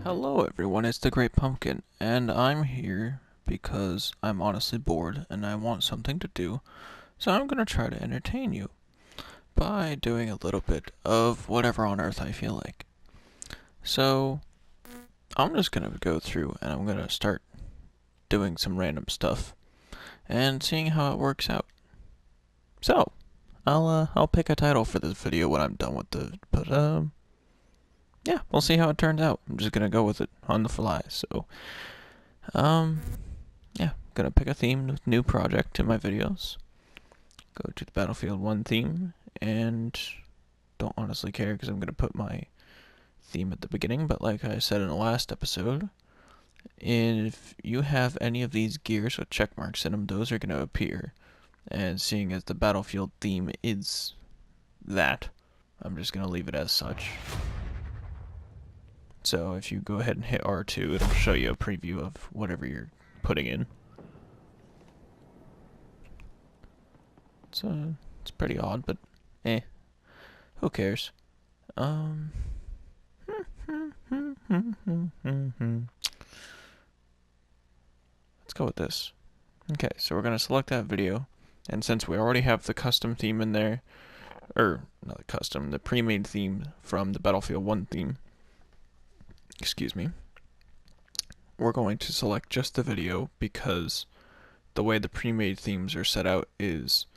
Hello everyone, it's the Great Pumpkin, and I'm here because I'm honestly bored and I want something to do, so I'm gonna try to entertain you by doing a little bit of whatever on earth I feel like. So, I'm just gonna go through and I'm gonna start doing some random stuff and seeing how it works out. So, I'll pick a title for this video when I'm done with yeah, we'll see how it turns out. I'm just gonna go with it on the fly, so, um, yeah, gonna pick a theme, new project in my videos. Go to the Battlefield 1 theme, and don't honestly care because I'm gonna put my theme at the beginning, but like I said in the last episode, if you have any of these gears with check marks in them, those are gonna appear. And seeing as the Battlefield theme is that, I'm just gonna leave it as such. So if you go ahead and hit R2, it'll show you a preview of whatever you're putting in. It's pretty odd, but who cares? Let's go with this. Okay, so we're gonna select that video, and since we already have the custom theme in there, or not the custom, the pre-made theme from the Battlefield 1 theme, excuse me, we're going to select just the video because the way the pre-made themes are set out is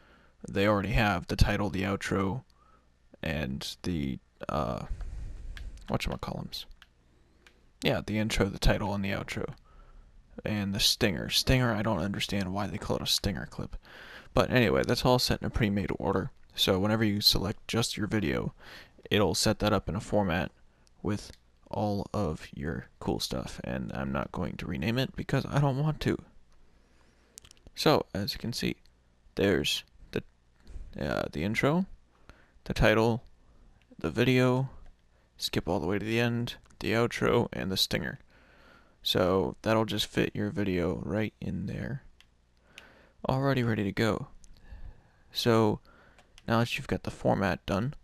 they already have the title, the outro, and the whatchamacallums. Yeah, the intro, the title, and the outro. And the stinger. Stinger, I don't understand why they call it a stinger clip. But anyway, that's all set in a pre-made order. So whenever you select just your video, it'll set that up in a format with all of your cool stuff. And I'm not going to rename it because I don't want to. So, as you can see, there's the intro, the title, the video, skip all the way to the end, the outro, and the stinger. So that'll just fit your video right in there. Already ready to go. So now that you've got the format done,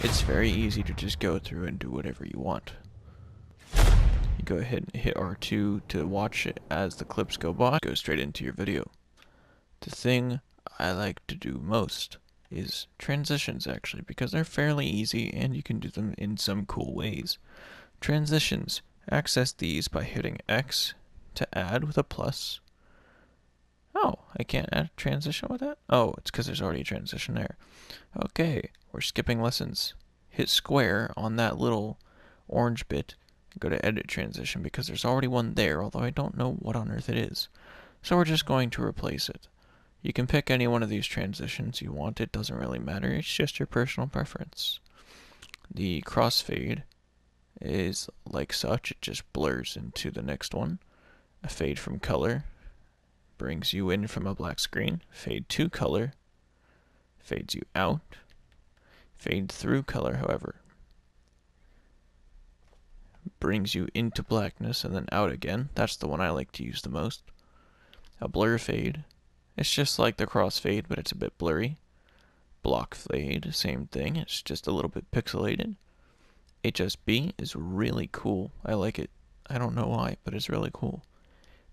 it's very easy to just go through and do whatever you want. You go ahead and hit R2 to watch it as the clips go by, go straight into your video. The thing I like to do most is transitions, actually, because they're fairly easy and you can do them in some cool ways. Transitions. Access these by hitting X to add with a plus. Oh, I can't add a transition with that? Oh, it's because there's already a transition there. Okay, we're skipping lessons. Hit square on that little orange bit and go to edit transition because there's already one there, although I don't know what on earth it is. So we're just going to replace it. You can pick any one of these transitions you want, it doesn't really matter, it's just your personal preference. The crossfade is like such, it just blurs into the next one. A fade from color brings you in from a black screen. Fade to color fades you out. Fade through color, however, brings you into blackness and then out again. That's the one I like to use the most. A blur fade. It's just like the crossfade, but it's a bit blurry. Block fade, same thing. It's just a little bit pixelated. HSB is really cool. I like it. I don't know why, but it's really cool.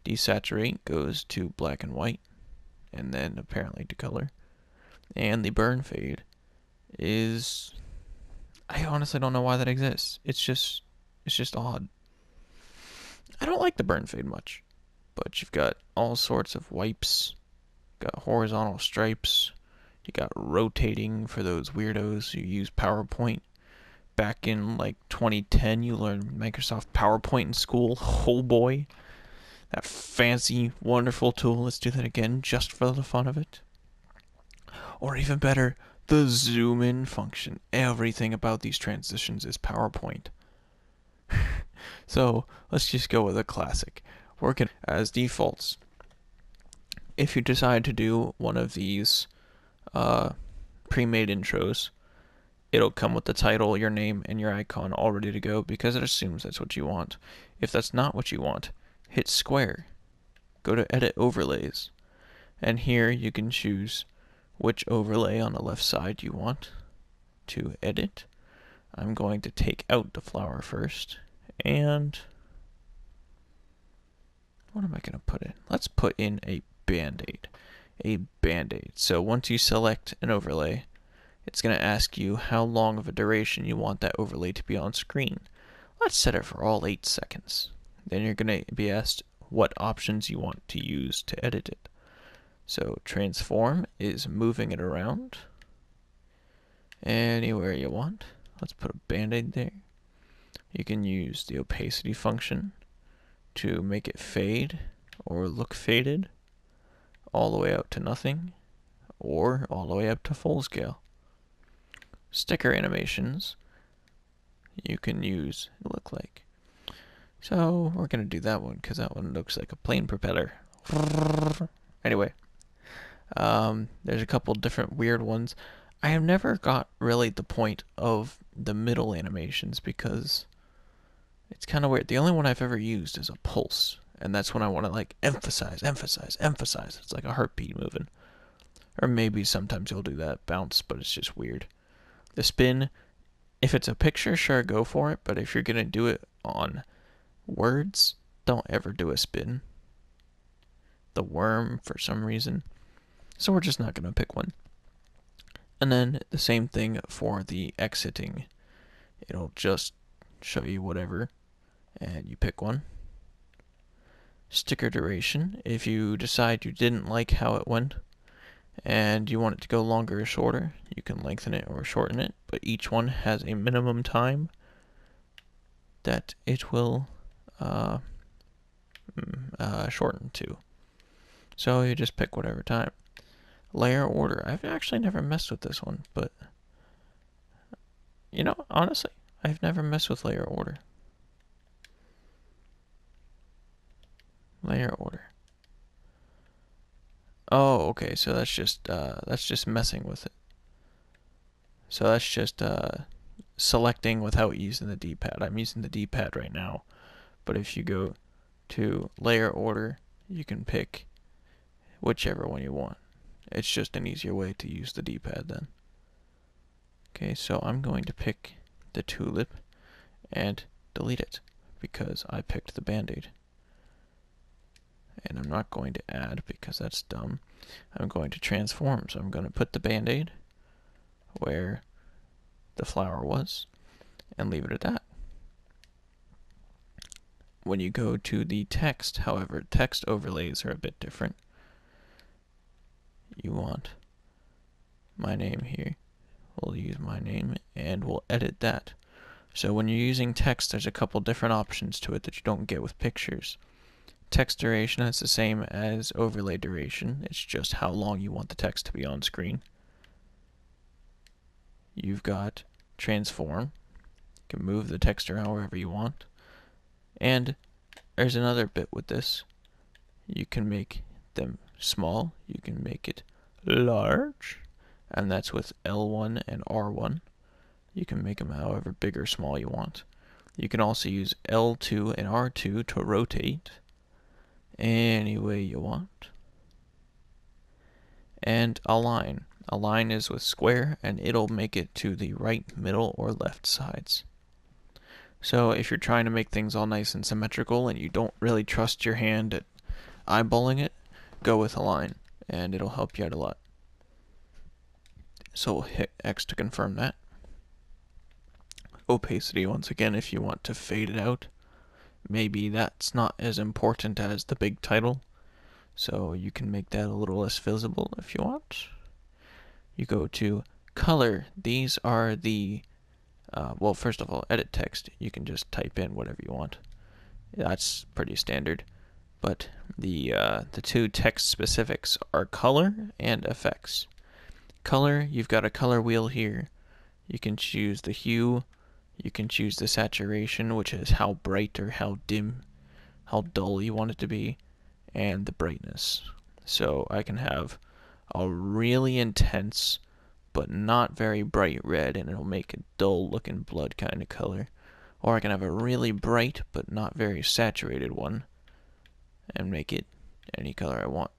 Desaturate goes to black and white, and then apparently to color. And the burn fade is... I honestly don't know why that exists. It's just odd. I don't like the burn fade much, but you've got all sorts of wipes. Got horizontal stripes. You got rotating for those weirdos who use PowerPoint. Back in like 2010, you learned Microsoft PowerPoint in school. Oh boy. That fancy, wonderful tool. Let's do that again just for the fun of it. Or even better, the zoom in function. Everything about these transitions is PowerPoint. So let's just go with a classic. Working as defaults. If you decide to do one of these pre-made intros, it'll come with the title, your name, and your icon all ready to go because it assumes that's what you want. If that's not what you want, hit square. Go to edit overlays. And here you can choose which overlay on the left side you want to edit. I'm going to take out the flower first And what am I going to put in? Let's put in a Band-Aid. A Band-Aid. So once you select an overlay, it's going to ask you how long of a duration you want that overlay to be on screen. Let's set it for all 8 seconds. Then you're going to be asked what options you want to use to edit it. So transform is moving it around anywhere you want. Let's put a Band-Aid there. You can use the opacity function to make it fade or look faded all the way out to nothing or all the way up to full scale. Sticker animations you can use look like. So we're going to do that one because that one looks like a plane propeller. Anyway, there's a couple different weird ones. I have never got really the point of the middle animations because it's kind of weird. The only one I've ever used is a pulse, and that's when I want to like emphasize. It's like a heartbeat moving. Or maybe sometimes you'll do that bounce, but it's just weird. The spin, if it's a picture, sure, go for it, but if you're going to do it on words, don't ever do a spin. The worm, for some reason. So we're just not going to pick one. And then the same thing for the exiting. It'll just show you whatever, and you pick one. Sticker duration, if you decide you didn't like how it went, and you want it to go longer or shorter, you can lengthen it or shorten it, but each one has a minimum time that it will shorten to. So you just pick whatever time. Layer order, I've actually never messed with this one, but you know, honestly, I've never messed with layer order. Layer order. Oh, okay, so that's just messing with it. So that's just selecting without using the D-pad. I'm using the D-pad right now, but if you go to layer order, you can pick whichever one you want. It's just an easier way to use the D-pad then. Okay, so I'm going to pick the tulip and delete it because I picked the Band-Aid. And I'm not going to add because that's dumb. I'm going to transform, so I'm going to put the Band-Aid where the flower was and leave it at that. When you go to the text, however, text overlays are a bit different. You want my name here. We'll use my name and we'll edit that. So when you're using text, there's a couple different options to it that you don't get with pictures. Text duration is the same as overlay duration. It's just how long you want the text to be on screen. You've got transform. You can move the text around wherever you want. And there's another bit with this. You can make them small. You can make it large. And that's with L1 and R1. You can make them however big or small you want. You can also use L2 and R2 to rotate any way you want. And align. Align is with square, and it'll make it to the right, middle, or left sides. So if you're trying to make things all nice and symmetrical and you don't really trust your hand at eyeballing it, go with align, and it'll help you out a lot. So we'll hit X to confirm that. Opacity, once again, if you want to fade it out. Maybe that's not as important as the big title, so you can make that a little less visible if you want. You go to color. These are the, well, first of all, edit text. You can just type in whatever you want. That's pretty standard. But the two text specifics are color and effects. Color, you've got a color wheel here. You can choose the hue. You can choose the saturation, which is how bright or how dim, how dull you want it to be, and the brightness. So I can have a really intense but not very bright red, and it'll make a dull looking blood kind of color. Or I can have a really bright but not very saturated one and make it any color I want.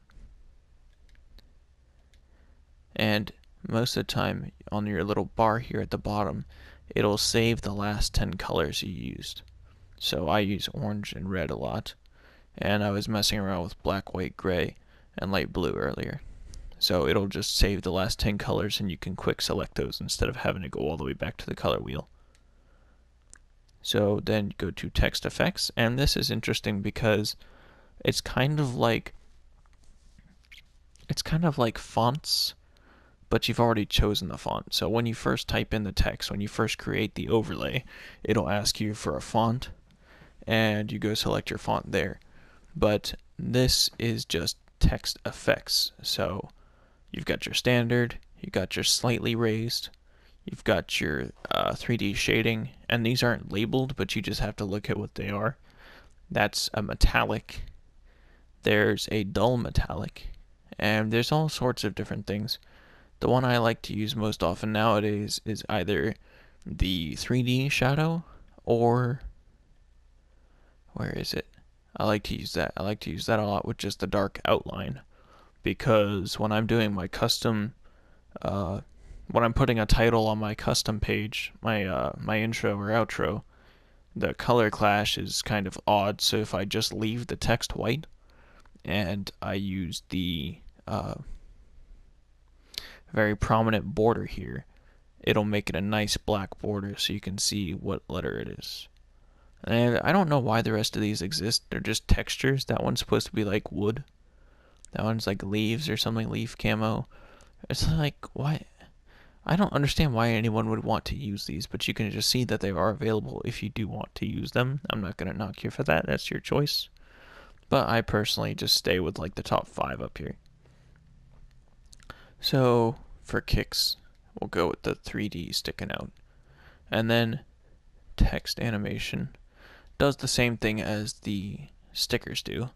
And most of the time on your little bar here at the bottom, it'll save the last 10 colors you used. So I use orange and red a lot, and I was messing around with black, white, gray, and light blue earlier. So it'll just save the last 10 colors and you can quick select those instead of having to go all the way back to the color wheel. So then go to text effects, and this is interesting because it's kind of like fonts, but you've already chosen the font. So when you first type in the text, when you first create the overlay, it'll ask you for a font, and you go select your font there. But this is just text effects. So you've got your standard, you've got your slightly raised, you've got your 3D shading, and these aren't labeled, but you just have to look at what they are. That's a metallic, there's a dull metallic, and there's all sorts of different things. The one I like to use most often nowadays is either the 3D shadow or, where is it? I like to use that. I like to use that a lot with just the dark outline, because when I'm doing my custom, when I'm putting a title on my custom page, my intro or outro, the color clash is kind of odd. So if I just leave the text white and I use the very prominent border here, it'll make it a nice black border so you can see what letter it is. And I don't know why the rest of these exist. They're just textures. That one's supposed to be like wood. That one's like leaves or something, leaf camo. It's like, why? I don't understand why anyone would want to use these, but you can just see that they are available if you do want to use them. I'm not going to knock you for that. That's your choice. But I personally just stay with like the top 5 up here. So for kicks, we'll go with the 3D sticking out. And then text animation does the same thing as the stickers do.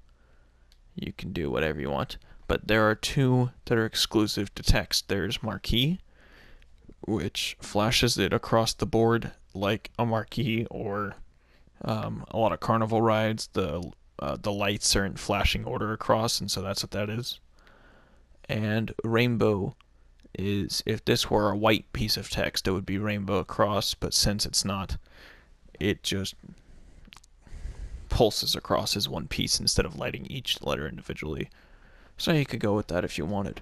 You can do whatever you want, but there are 2 that are exclusive to text. There's marquee, which flashes it across the board like a marquee, or a lot of carnival rides, the lights are in flashing order across, and so that's what that is. And rainbow is, if this were a white piece of text, it would be rainbow across, but since it's not, it just pulses across as one piece instead of lighting each letter individually. So you could go with that if you wanted.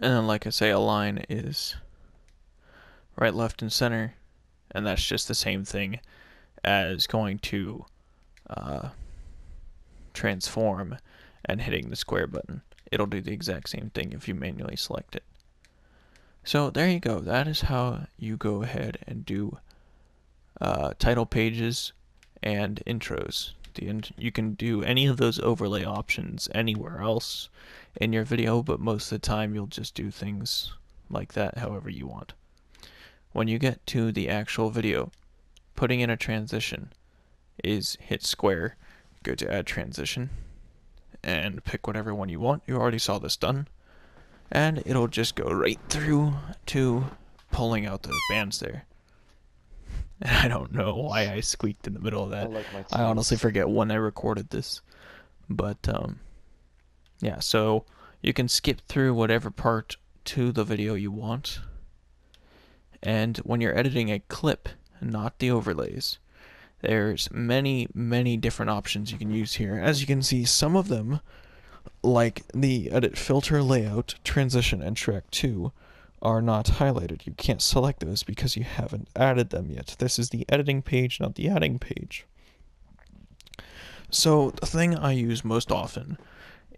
And then, like I say, align is right, left, and center, and that's just the same thing as going to transform and hitting the square button. It'll do the exact same thing if you manually select it. So there you go. That is how you go ahead and do title pages and intros. You can do any of those overlay options anywhere else in your video, but most of the time you'll just do things like that however you want. When you get to the actual video, putting in a transition is hit square, go to add transition, and pick whatever one you want. You already saw this done. And it'll just go right through to pulling out those bands there. And I don't know why I squeaked in the middle of that. I honestly forget when I recorded this. But, yeah, so you can skip through whatever part to the video you want. And when you're editing a clip, not the overlays, there's many, many different options you can use here. As you can see, some of them, like the edit filter, layout, transition, and track 2, are not highlighted. You can't select those because you haven't added them yet. This is the editing page, not the adding page. So the thing I use most often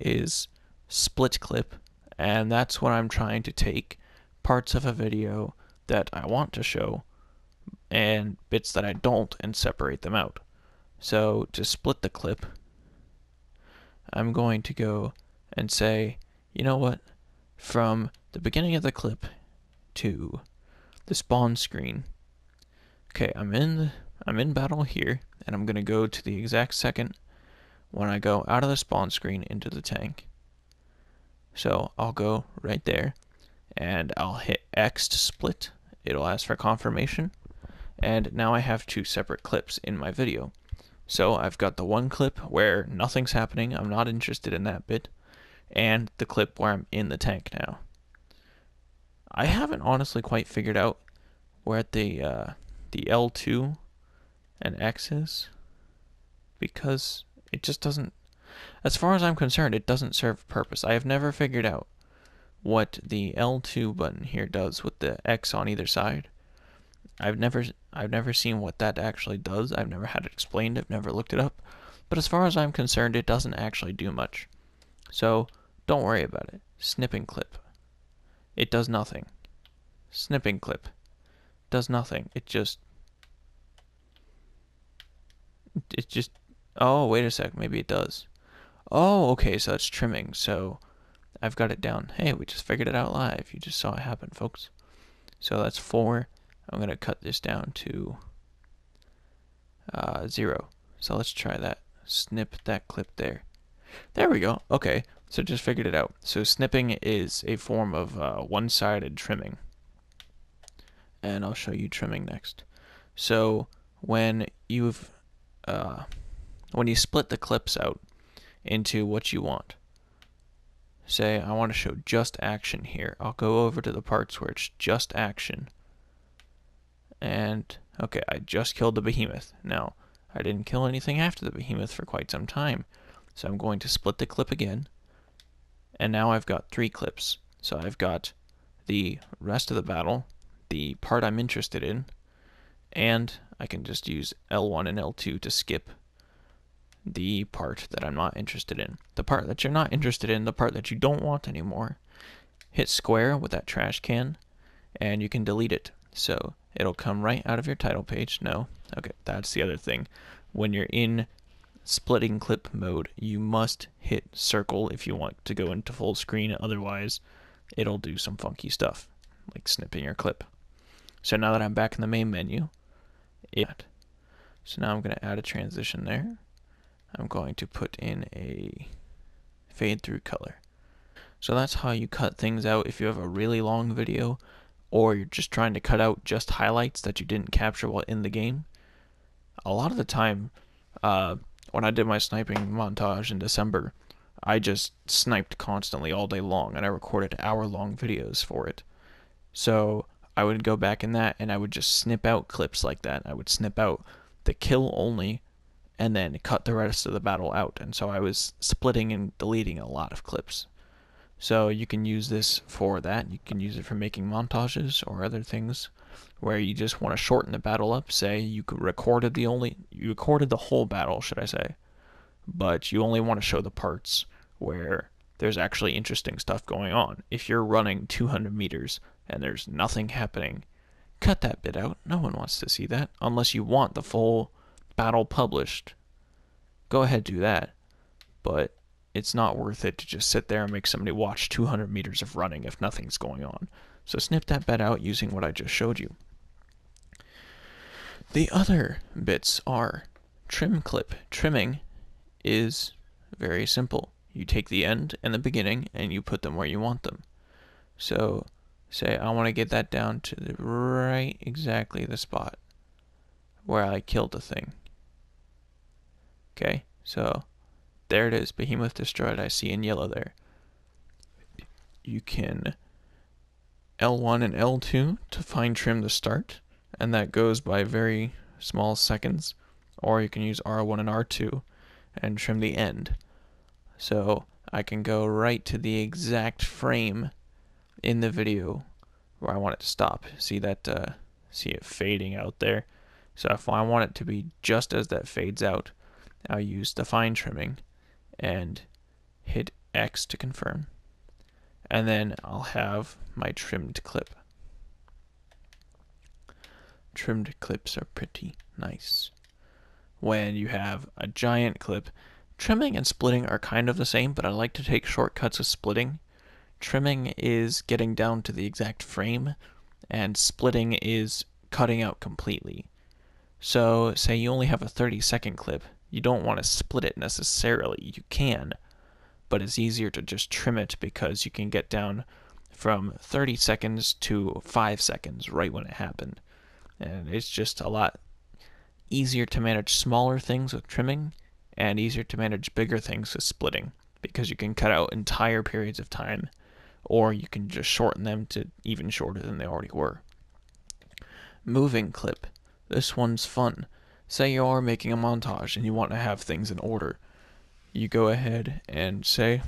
is split clip, and that's when I'm trying to take parts of a video that I want to show and bits that I don't and separate them out. So to split the clip, I'm going to go and say, you know what, from the beginning of the clip to the spawn screen, okay, I'm in battle here, and I'm going to go to the exact second when I go out of the spawn screen into the tank. So I'll go right there, and I'll hit X to split. It'll ask for confirmation, and now I have 2 separate clips in my video. So I've got the one clip where nothing's happening, I'm not interested in that bit, and the clip where I'm in the tank now. I haven't honestly quite figured out where the L2 and X's, because it just doesn't, as far as I'm concerned, it doesn't serve a purpose. I have never figured out what the L2 button here does with the X on either side. I've never seen what that actually does. I've never had it explained. I've never looked it up. But as far as I'm concerned, it doesn't actually do much. So don't worry about it. Snipping clip. It does nothing. Snipping clip. Does nothing. It just, oh, wait a sec. Maybe it does. Oh, okay, so it's trimming. So I've got it down. Hey, we just figured it out live. You just saw it happen, folks. So that's 4. I'm going to cut this down to 0. So let's try that. Snip that clip there. There we go. Okay, so just figured it out. So snipping is a form of one-sided trimming. And I'll show you trimming next. So when you split the clips out into what you want, say I want to show just action here, I'll go over to the parts where it's just action. And okay, I just killed the behemoth. Now, I didn't kill anything after the behemoth for quite some time. So I'm going to split the clip again. And now I've got 3 clips. So I've got the rest of the battle, the part I'm interested in, and I can just use L1 and L2 to skip the part that I'm not interested in. The part that you're not interested in, the part that you don't want anymore, hit square with that trash can, and you can delete it. So it'll come right out of your title page. No, okay, that's the other thing. When you're in splitting clip mode, you must hit circle if you want to go into full screen. Otherwise, it'll do some funky stuff, like snipping your clip. So now that I'm back in the main menu, so now I'm going to add a transition there. I'm going to put in a fade through color. So that's how you cut things out if you have a really long video, or you're just trying to cut out just highlights that you didn't capture while in the game. A lot of the time, when I did my sniping montage in December, I just sniped constantly all day long, and I recorded hour-long videos for it. So I would go back in that, and I would just snip out clips like that. I would snip out the kill only, and then cut the rest of the battle out. And so I was splitting and deleting a lot of clips. So you can use this for that. You can use it for making montages or other things where you just want to shorten the battle up. Say you recorded the whole battle, should I say, but you only want to show the parts where there's actually interesting stuff going on. If you're running 200 meters and there's nothing happening, cut that bit out. No one wants to see that unless you want the full battle published. Go ahead, do that, but it's not worth it to just sit there and make somebody watch 200 meters of running if nothing's going on. So snip that bit out using what I just showed you. The other bits are trim clip. Trimming is very simple. You take the end and the beginning and you put them where you want them. So say I want to get that down to the right exactly the spot where I killed the thing. Okay, so there it is, behemoth destroyed. I see in yellow there. You can L1 and L2 to fine trim the start, and that goes by very small seconds. Or you can use R1 and R2 and trim the end. So I can go right to the exact frame in the video where I want it to stop. See that? See it fading out there? So if I want it to be just as that fades out, I'll use the fine trimming and hit X to confirm. And then I'll have my trimmed clip. Trimmed clips are pretty nice. When you have a giant clip, trimming and splitting are kind of the same, but I like to take shortcuts with splitting. Trimming is getting down to the exact frame, and splitting is cutting out completely. So say you only have a 30-second clip, you don't want to split it necessarily. You can, but it's easier to just trim it because you can get down from 30 seconds to 5 seconds right when it happened. And it's just a lot easier to manage smaller things with trimming and easier to manage bigger things with splitting because you can cut out entire periods of time, or you can just shorten them to even shorter than they already were. Moving clip. This one's fun. Say you're making a montage and you want to have things in order. You go ahead and say,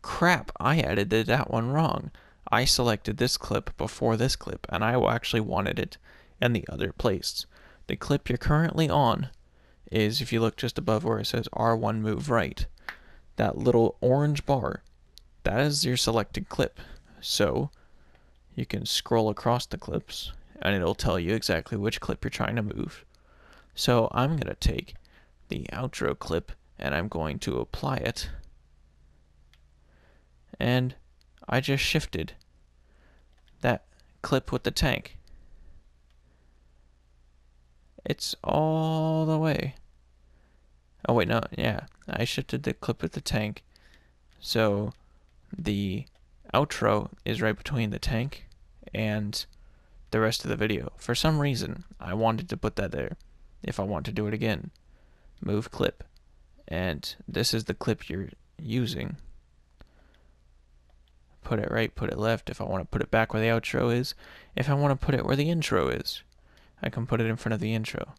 crap, I edited that one wrong. I selected this clip before this clip, and I actually wanted it in the other place. The clip you're currently on is, if you look just above where it says R1 move right, that little orange bar, that is your selected clip. So you can scroll across the clips and it'll tell you exactly which clip you're trying to move. So I'm going to take the outro clip and I'm going to apply it, and I just shifted that clip with the tank. It's all the way. Oh wait, no, yeah, I shifted the clip with the tank, so the outro is right between the tank and the rest of the video. For some reason, I wanted to put that there. If I want to do it again, move clip, and this is the clip you're using. Put it right, put it left. If I want to put it back where the outro is, if I want to put it where the intro is, I can put it in front of the intro.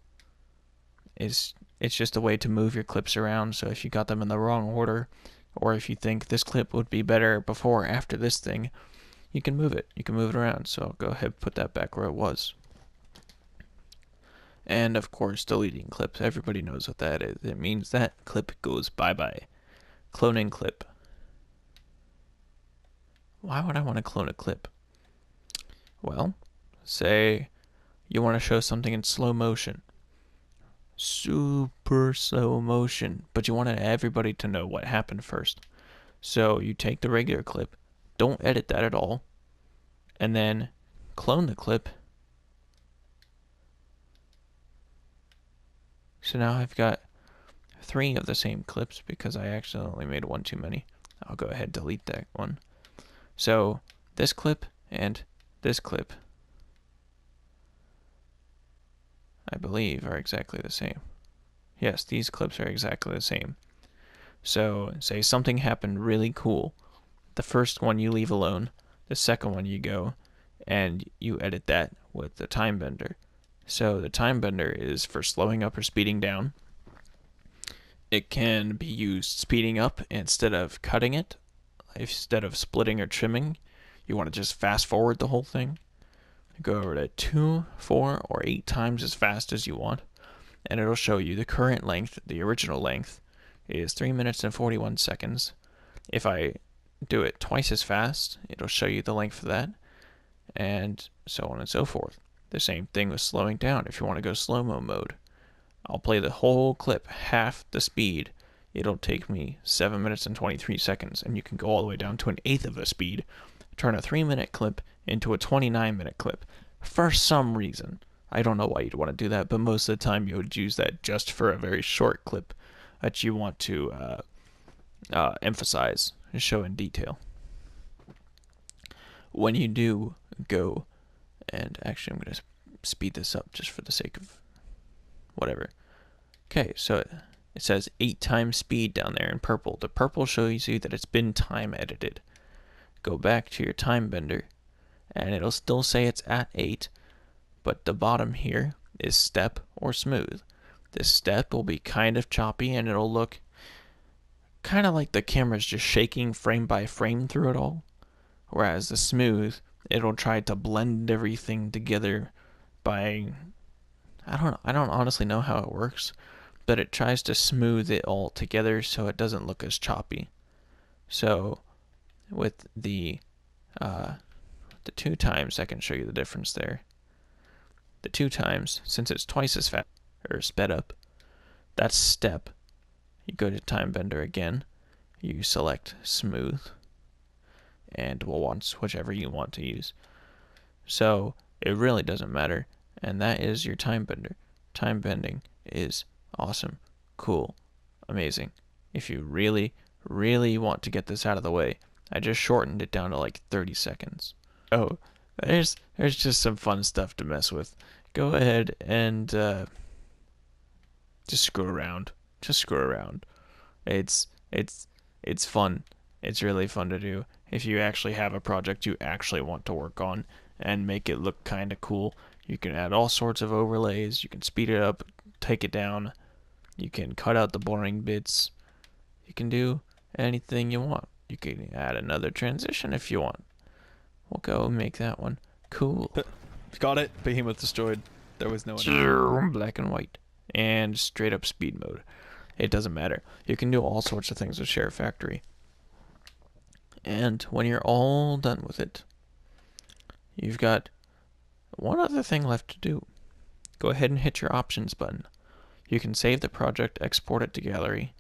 It's just a way to move your clips around, so if you got them in the wrong order, or if you think this clip would be better before or after this thing, you can move it. You can move it around. So I'll go ahead and put that back where it was. And of course, deleting clips. Everybody knows what that is. It means that clip goes bye-bye. Cloning clip. Why would I want to clone a clip? Well, say you want to show something in slow motion. Super slow motion. But you wanted everybody to know what happened first. So you take the regular clip, don't edit that at all, and then clone the clip. So now I've got 3 of the same clips because I accidentally made one too many. I'll go ahead and delete that one. So this clip and this clip, I believe, are exactly the same. Yes, these clips are exactly the same. So say something happened really cool. The first one you leave alone. The second one you go and you edit that with the time bender. So the time bender is for slowing up or speeding down. It can be used speeding up instead of cutting it. Instead of splitting or trimming, you want to just fast forward the whole thing. Go over to 2, 4, or 8 times as fast as you want, and it'll show you the current length. The original length is 3 minutes and 41 seconds. If I do it twice as fast, it'll show you the length of that, and so on and so forth. The same thing with slowing down. If you want to go slow-mo mode, I'll play the whole clip half the speed. It'll take me 7 minutes and 23 seconds, and you can go all the way down to 1/8 of the speed, turn a 3-minute clip into a 29-minute clip. For some reason, I don't know why you'd want to do that, but most of the time you would use that just for a very short clip that you want to emphasize and show in detail. When you do go, and actually I'm going to speed this up just for the sake of whatever. Okay, so it says 8 times speed down there in purple. The purple shows you that it's been time edited. Go back to your time bender, and it'll still say it's at 8, but the bottom here is step or smooth. This step will be kind of choppy, and it'll look kind of like the camera's just shaking frame by frame through it all. Whereas the smooth, it'll try to blend everything together by, I don't honestly know how it works, but it tries to smooth it all together so it doesn't look as choppy. So with the 2 times, I can show you the difference there. The 2 times, since it's twice as fast, or sped up, that's step. You go to time bender again, you select smooth, and we'll want whichever you want to use. So it really doesn't matter, and that is your time bender. Time bending is awesome, cool, amazing. If you really, really want to get this out of the way, I just shortened it down to like 30 seconds. Oh, there's just some fun stuff to mess with. Go ahead and just screw around. Just screw around. It's fun. It's really fun to do. If you actually have a project you actually want to work on and make it look kind of cool, You can add all sorts of overlays. You can speed it up, take it down. You can cut out the boring bits. You can do anything you want. You can add another transition if you want. We'll go make that one cool. Got it. Behemoth destroyed. There was no Black and white. And straight up speed mode. It doesn't matter. You can do all sorts of things with ShareFactory. And when you're all done with it, you've got one other thing left to do. Go ahead and hit your options button. You can save the project, export it to gallery,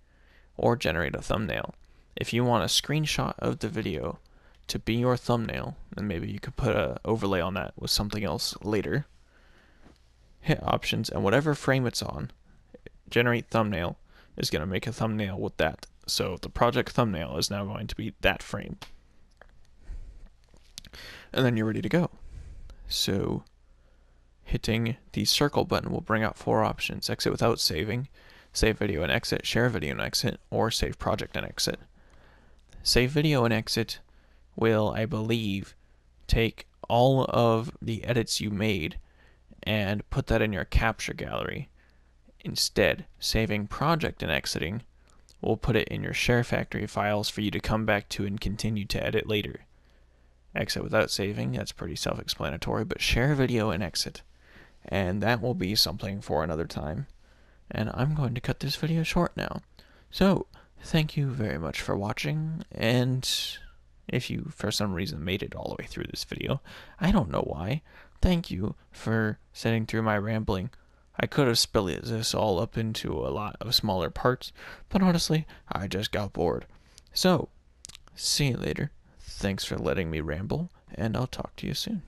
or generate a thumbnail. If you want a screenshot of the video to be your thumbnail, then maybe you could put an overlay on that with something else later. Hit options, and whatever frame it's on, generate thumbnail is going to make a thumbnail with that. So the project thumbnail is now going to be that frame. And then you're ready to go. So hitting the circle button will bring out 4 options: exit without saving, save video and exit, share video and exit, or save project and exit. Save video and exit will, I believe, take all of the edits you made and put that in your capture gallery. Instead, saving project and exiting will put it in your ShareFactory files for you to come back to and continue to edit later. Exit without saving, that's pretty self-explanatory, but share video and exit. And that will be something for another time. And I'm going to cut this video short now. So, thank you very much for watching, and if you for some reason made it all the way through this video, I don't know why, thank you for sitting through my rambling. I could have split this all up into a lot of smaller parts, but honestly, I just got bored. So, see you later. Thanks for letting me ramble, and I'll talk to you soon.